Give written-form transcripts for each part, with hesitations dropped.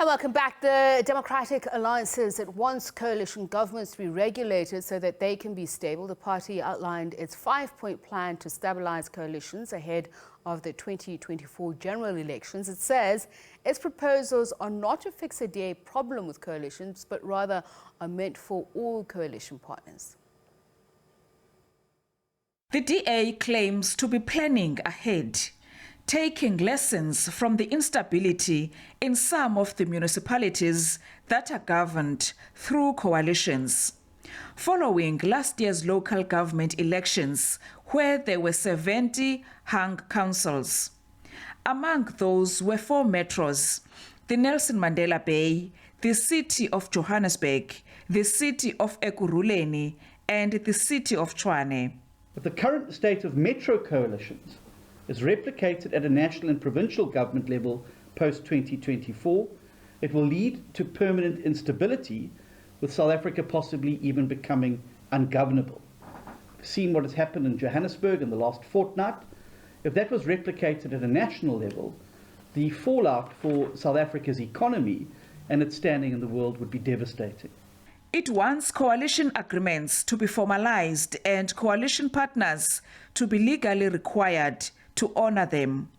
And welcome back. The Democratic Alliance says it wants coalition governments to be regulated so that they can be stable. The party outlined its 5-point plan to stabilise coalitions ahead of the 2024 general elections. It says its proposals are not to fix a DA problem with coalitions, but rather are meant for all coalition partners. The DA claims to be planning ahead, taking lessons from the instability in some of the municipalities that are governed through coalitions. Following last year's local government elections, where there were 70 hung councils. Among those were 4 metros: the Nelson Mandela Bay, the city of Johannesburg, the city of Ekurhuleni, and the city of Tshwane. But the current state of metro coalitions is replicated at a national and provincial government level post-2024, it will lead to permanent instability, with South Africa possibly even becoming ungovernable. We've seen what has happened in Johannesburg in the last fortnight. If that was replicated at a national level, the fallout for South Africa's economy and its standing in the world would be devastating. It wants coalition agreements to be formalized and coalition partners to be legally required to honor them.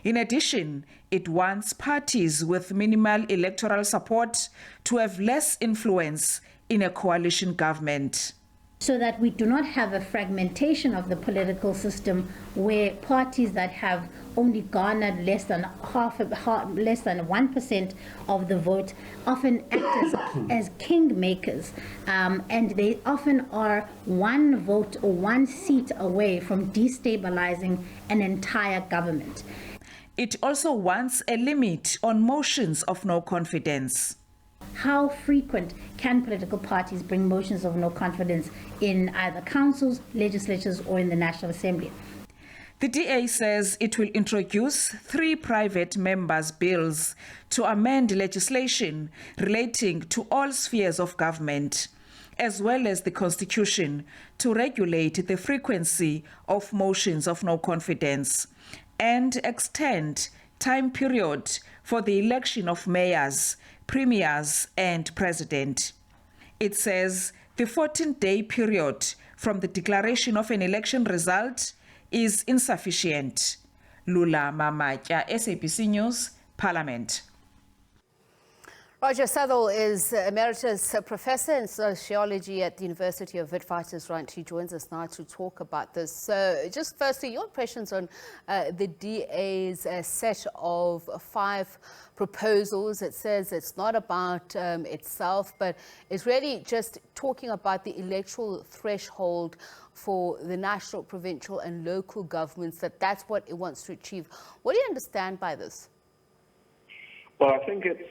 In addition, it wants parties with minimal electoral support to have less influence in a coalition government, so that we do not have a fragmentation of the political system where parties that have only garnered less than 1% of the vote often act as kingmakers, and they often are one vote or one seat away from destabilizing an entire government. It also wants a limit on motions of no confidence. How frequent can political parties bring motions of no confidence in either councils, legislatures, or in the National Assembly? The DA says it will introduce 3 private members' bills to amend legislation relating to all spheres of government, as well as the Constitution, to regulate the frequency of motions of no confidence and extend time period for the election of mayors, premiers, and president. It says the 14-day period from the declaration of an election result is insufficient. Lula Mamatya, SABC News, Parliament. Roger Southall is Emeritus Professor in Sociology at the University of Witwatersrand. He joins us now to talk about this. So just firstly, your impressions on the DA's set of 5 proposals. It says it's not about itself, but it's really just talking about the electoral threshold for the national, provincial and local governments, that's what it wants to achieve. What do you understand by this? Well, I think it's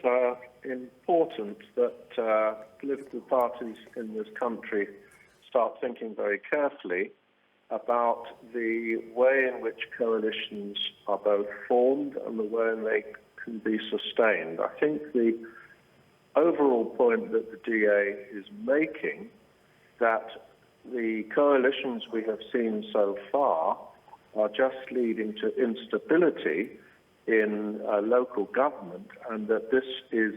important that political parties in this country start thinking very carefully about the way in which coalitions are both formed and the way in they can be sustained. I think the overall point that the DA is making, that the coalitions we have seen so far are just leading to instability in local government, and that this is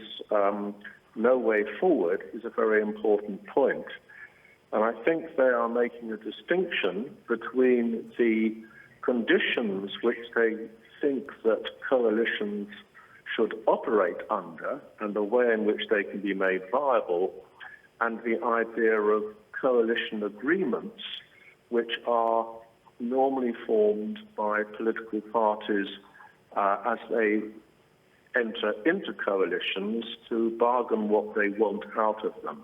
no way forward, is a very important point. And I think they are making a distinction between the conditions which they think that coalitions should operate under and the way in which they can be made viable, and the idea of coalition agreements, which are normally formed by political parties as they enter into coalitions to bargain what they want out of them.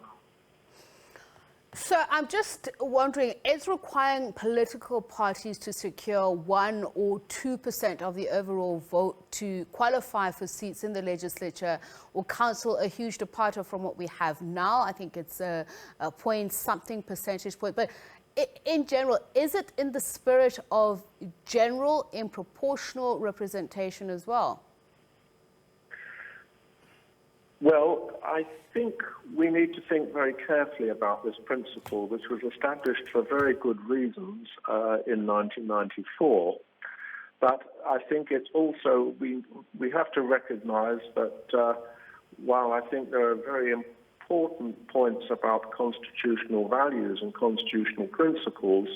So I'm just wondering, is requiring political parties to secure 1 or 2% of the overall vote to qualify for seats in the legislature or council a huge departure from what we have now? I think it's a point-something percentage point. But in general, is it in the spirit of general and proportional representation as well? Well, I think we need to think very carefully about this principle, which was established for very good reasons in 1994. But I think it's also, we have to recognize that while I think there are very important points about constitutional values and constitutional principles,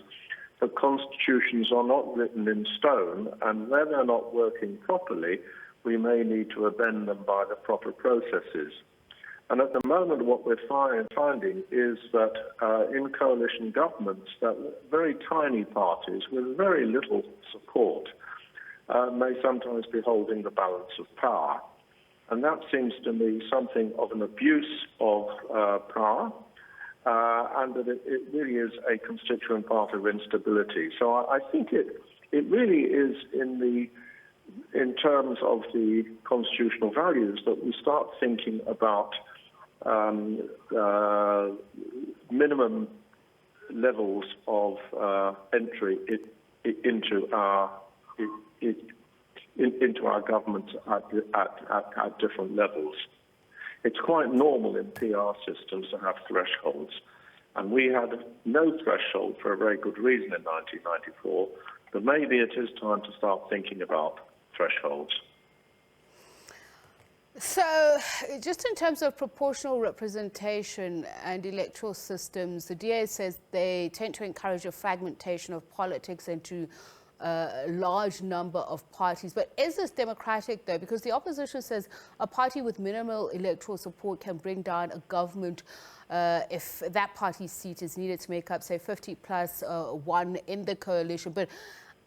the constitutions are not written in stone, and where they're not working properly, we may need to amend them by the proper processes. And at the moment, what we're finding is that in coalition governments, that very tiny parties with very little support may sometimes be holding the balance of power. And that seems to me something of an abuse of power, and that it really is a constituent part of instability. So I think it really is in terms of the constitutional values that we start thinking about minimum levels of entry into our government at different levels. It's quite normal in PR systems to have thresholds, and we had no threshold for a very good reason in 1994, but maybe it is time to start thinking about thresholds. So, just in terms of proportional representation and electoral systems, the DA says they tend to encourage a fragmentation of politics into a large number of parties. But is this democratic, though? Because the opposition says a party with minimal electoral support can bring down a government if that party's seat is needed to make up, say, 50 plus one in the coalition. But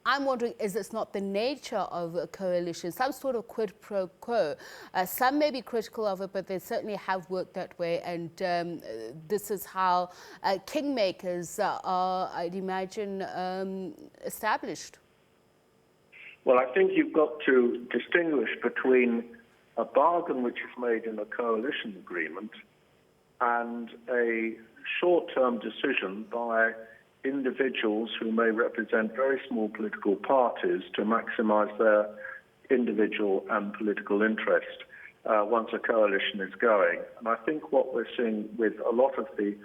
I'm wondering, is this not the nature of a coalition, some sort of quid pro quo? Some may be critical of it, but they certainly have worked that way. And this is how kingmakers are, I'd imagine, established. Well, I think you've got to distinguish between a bargain which is made in a coalition agreement and a short-term decision by individuals who may represent very small political parties to maximize their individual and political interest once a coalition is going. And I think what we're seeing with a lot of the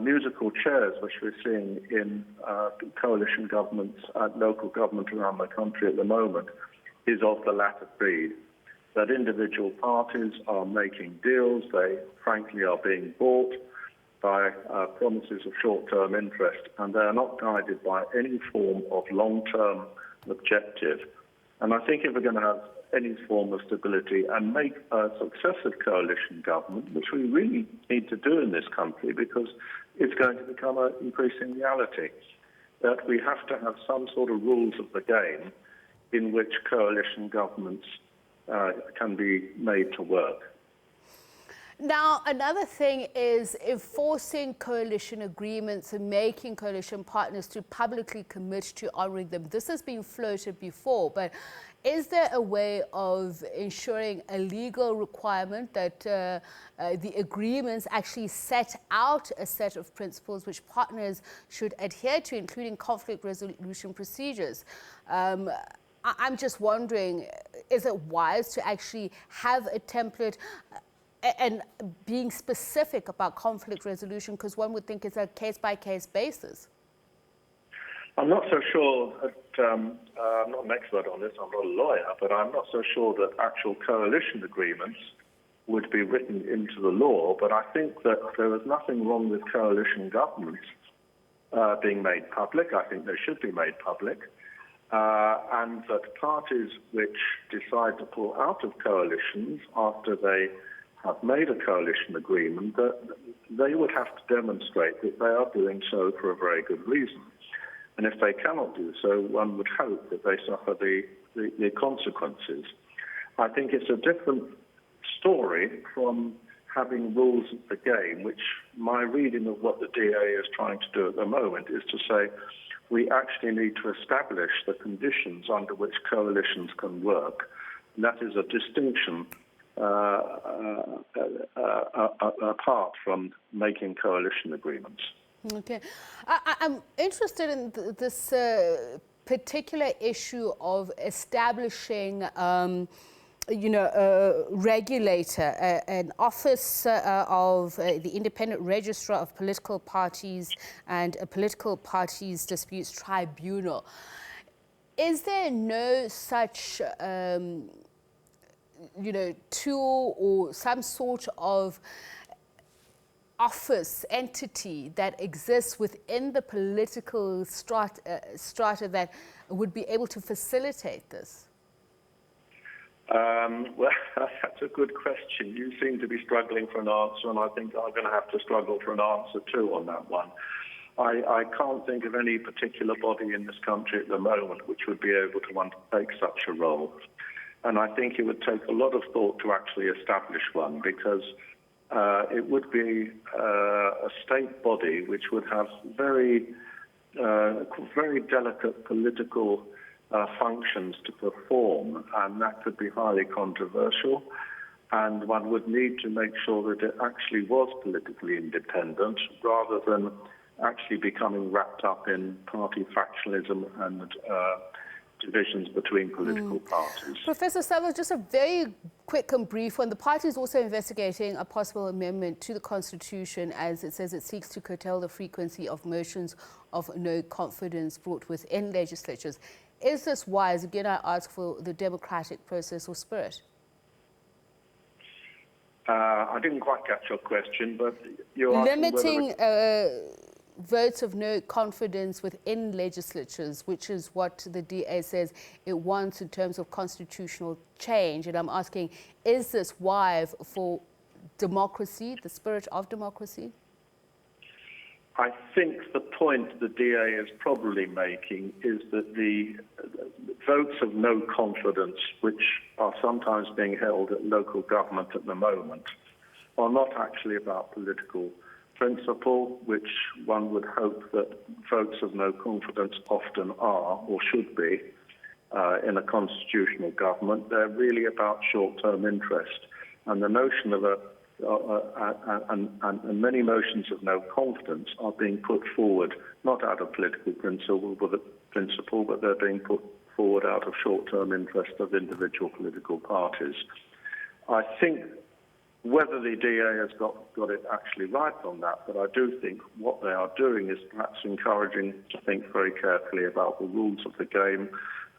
musical chairs which we're seeing in coalition governments and local government around the country at the moment is of the latter breed, that individual parties are making deals, they frankly are being bought by promises of short-term interest, and they are not guided by any form of long-term objective. And I think if we're going to have any form of stability and make a successive coalition government, which we really need to do in this country because it's going to become an increasing reality, that we have to have some sort of rules of the game in which coalition governments can be made to work. Now, another thing is enforcing coalition agreements and making coalition partners to publicly commit to honouring them. This has been floated before, but is there a way of ensuring a legal requirement that the agreements actually set out a set of principles which partners should adhere to, including conflict resolution procedures? I'm just wondering, is it wise to actually have a template and being specific about conflict resolution, because one would think it's a case-by-case basis? I'm not so sure that, I'm not an expert on this, I'm not a lawyer, but I'm not so sure that actual coalition agreements would be written into the law, but I think that there is nothing wrong with coalition governments being made public. I think they should be made public, and that parties which decide to pull out of coalitions after they have made a coalition agreement, that they would have to demonstrate that they are doing so for a very good reason. And if they cannot do so, one would hope that they suffer the consequences. I think it's a different story from having rules of the game, which my reading of what the DA is trying to do at the moment is to say we actually need to establish the conditions under which coalitions can work. And that is a distinction apart from making coalition agreements. Okay. I'm interested in this particular issue of establishing, a regulator, an office of the Independent Registrar of Political Parties and a Political Parties Disputes Tribunal. Is there no such tool or some sort of office, entity that exists within the political strata that would be able to facilitate this? Well, that's a good question. You seem to be struggling for an answer, and I think I'm going to have to struggle for an answer too on that one. I can't think of any particular body in this country at the moment which would be able to undertake such a role. And I think it would take a lot of thought to actually establish one, because it would be a state body which would have very delicate political functions to perform, and that could be highly controversial. And one would need to make sure that it actually was politically independent, rather than actually becoming wrapped up in party factionalism and divisions between political parties. Professor Southall, just a very quick and brief one. The party is also investigating a possible amendment to the Constitution, as it says it seeks to curtail the frequency of motions of no confidence brought within legislatures. Is this wise? Again, I ask for the democratic process or spirit. I didn't quite catch your question, but you're limiting votes of no confidence within legislatures, which is what the DA says it wants in terms of constitutional change. And I'm asking, is this wise for democracy, the spirit of democracy? I think the point the DA is probably making is that the votes of no confidence, which are sometimes being held at local government at the moment, are not actually about political principle, which one would hope that votes of no confidence often are or should be in a constitutional government. They're really about short-term interest. And the notion of and many motions of no confidence are being put forward not out of political principle, but they're being put forward out of short-term interest of individual political parties. I think whether the DA has got it actually right on that, but I do think what they are doing is perhaps encouraging to think very carefully about the rules of the game,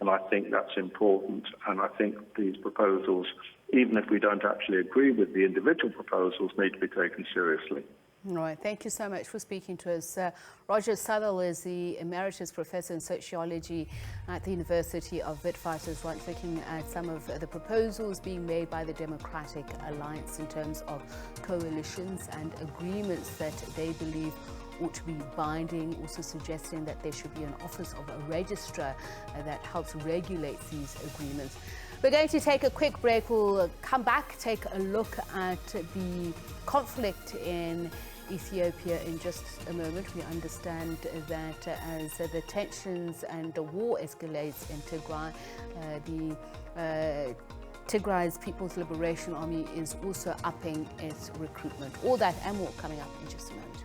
and I think that's important. And I think these proposals, even if we don't actually agree with the individual proposals, need to be taken seriously. All right, thank you so much for speaking to us. Roger Southall is the Emeritus Professor in Sociology at the University of Witwatersrand, looking at some of the proposals being made by the Democratic Alliance in terms of coalitions and agreements that they believe ought to be binding, also suggesting that there should be an office of a registrar that helps regulate these agreements. We're going to take a quick break. We'll come back, take a look at the conflict in Ethiopia in just a moment. We understand that as the tensions and the war escalates in Tigray, Tigray's People's Liberation Army is also upping its recruitment. All that and more coming up in just a moment.